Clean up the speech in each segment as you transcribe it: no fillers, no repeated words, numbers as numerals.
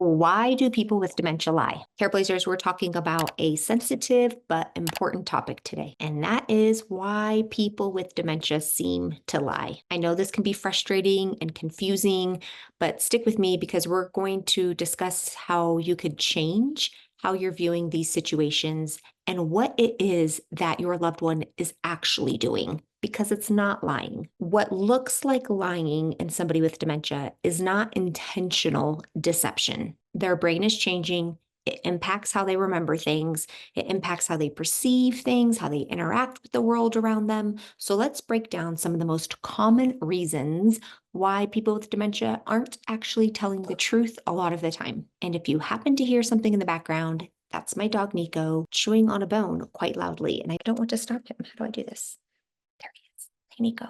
Why do people with dementia lie? Careblazers, we're talking about a sensitive but important topic today, and that is why people with dementia seem to lie. I know this can be frustrating and confusing, but stick with me because we're going to discuss how you could change how you're viewing these situations and what it is that your loved one is actually doing. Because it's not lying. What looks like lying in somebody with dementia is not intentional deception. Their brain is changing. It impacts how they remember things. It impacts how they perceive things, how they interact with the world around them. So let's break down some of the most common reasons why people with dementia aren't actually telling the truth a lot of the time. And if you happen to hear something in the background, that's my dog Nico chewing on a bone quite loudly. And I don't want to stop him. How do I do this? There he is. Hey, Nico.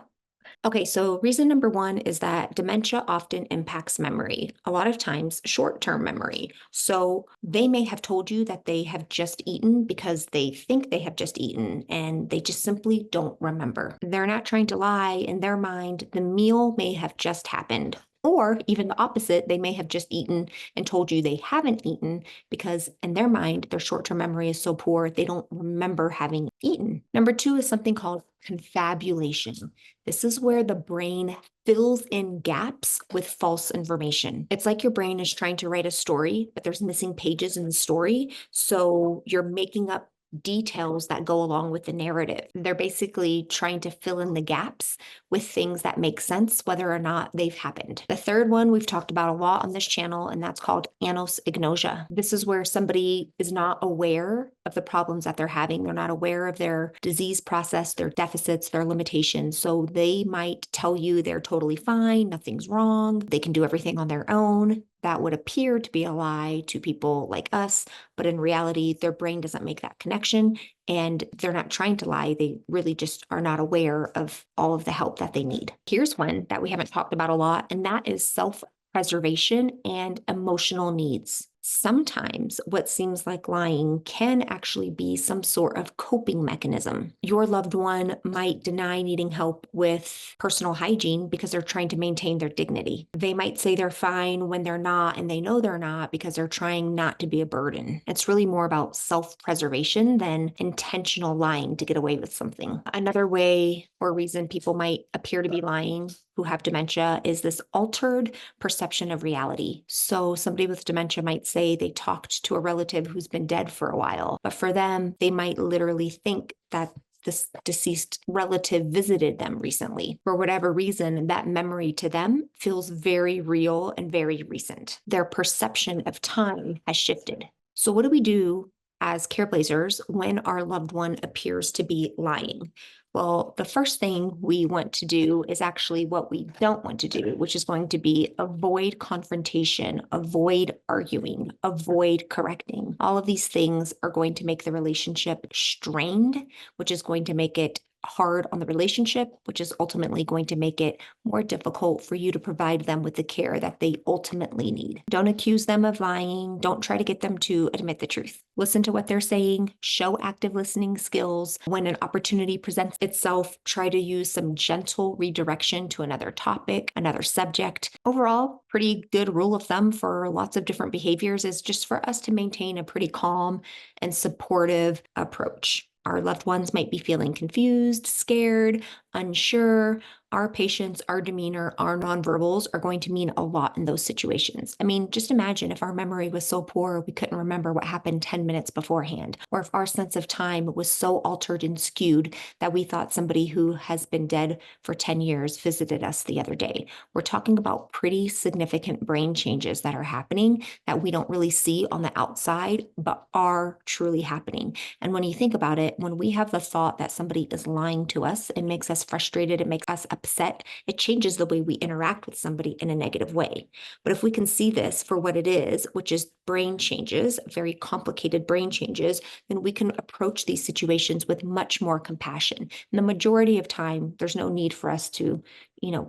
Okay, so reason number one is that dementia often impacts memory, a lot of times short-term memory. So they may have told you that they have just eaten because they think they have just eaten and they just simply don't remember. They're not trying to lie. In their mind, the meal may have just happened. Or even the opposite, they may have just eaten and told you they haven't eaten because in their mind, their short-term memory is so poor, they don't remember having eaten. Number two is something called confabulation. This is where the brain fills in gaps with false information. It's like your brain is trying to write a story, but there's missing pages in the story. So you're making up details that go along with the narrative. They're basically trying to fill in the gaps with things that make sense, whether or not they've happened. The third one we've talked about a lot on this channel, and that's called anosognosia. This is where somebody is not aware of the problems that they're having. They're not aware of their disease process, their deficits, their limitations. So they might tell you they're totally fine, nothing's wrong, they can do everything on their own. That would appear to be a lie to people like us, but in reality, their brain doesn't make that connection and they're not trying to lie. They really just are not aware of all of the help that they need. Here's one that we haven't talked about a lot, and that is self-preservation and emotional needs. Sometimes what seems like lying can actually be some sort of coping mechanism. Your loved one might deny needing help with personal hygiene because they're trying to maintain their dignity. They might say they're fine when they're not, and they know they're not because they're trying not to be a burden. It's really more about self-preservation than intentional lying to get away with something. Another way or reason people might appear to be lying who have dementia is this altered perception of reality. So somebody with dementia might say they talked to a relative who's been dead for a while, but for them, they might literally think that this deceased relative visited them recently. For whatever reason, that memory to them feels very real and very recent. Their perception of time has shifted. So what do we do as careblazers when our loved one appears to be lying? Well, the first thing we want to do is actually what we don't want to do, which is going to be avoid confrontation, avoid arguing, avoid correcting. All of these things are going to make the relationship strained, which is going to make it hard on the relationship, which is ultimately going to make it more difficult for you to provide them with the care that they ultimately need. Don't accuse them of lying. Don't try to get them to admit the truth. Listen to what they're saying, show active listening skills. When an opportunity presents itself, try to use some gentle redirection to another topic, another subject. Overall, pretty good rule of thumb for lots of different behaviors is just for us to maintain a pretty calm and supportive approach. Our loved ones might be feeling confused, scared, unsure. Our patience, our demeanor, our nonverbals are going to mean a lot in those situations. I mean, just imagine if our memory was so poor we couldn't remember what happened 10 minutes beforehand, or if our sense of time was so altered and skewed that we thought somebody who has been dead for 10 years visited us the other day. We're talking about pretty significant brain changes that are happening that we don't really see on the outside, but are truly happening. And when you think about it, when we have the thought that somebody is lying to us, it makes us frustrated, it makes us upset, it changes the way we interact with somebody in a negative way. But if we can see this for what it is, which is brain changes, very complicated brain changes, then we can approach these situations with much more compassion. And the majority of time, there's no need for us to,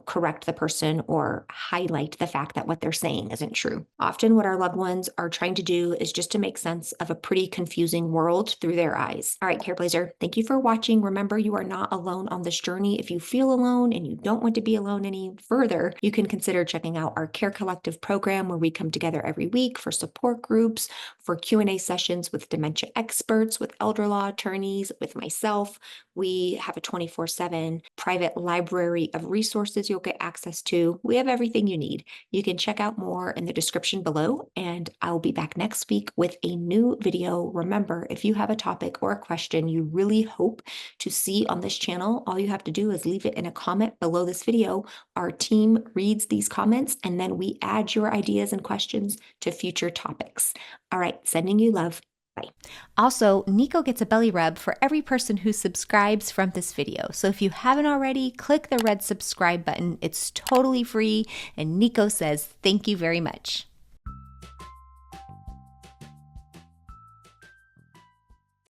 correct the person or highlight the fact that what they're saying isn't true. Often what our loved ones are trying to do is just to make sense of a pretty confusing world through their eyes. All right, Careblazer, thank you for watching. Remember, you are not alone on this journey. If you feel alone and you don't want to be alone any further, you can consider checking out our Care Collective program, where we come together every week for support groups, for Q&A sessions with dementia experts, with elder law attorneys, with myself. We have a 24/7 private library of resources you'll get access to. We have everything you need. You can check out more in the description below, and I'll be back next week with a new video. Remember, if you have a topic or a question you really hope to see on this channel, all you have to do is leave it in a comment below this video. Our team reads these comments, and then we add your ideas and questions to future topics. All right, sending you love. Bye. Also, Nico gets a belly rub for every person who subscribes from this video. So if you haven't already, click the red subscribe button. It's totally free, and Nico says thank you very much.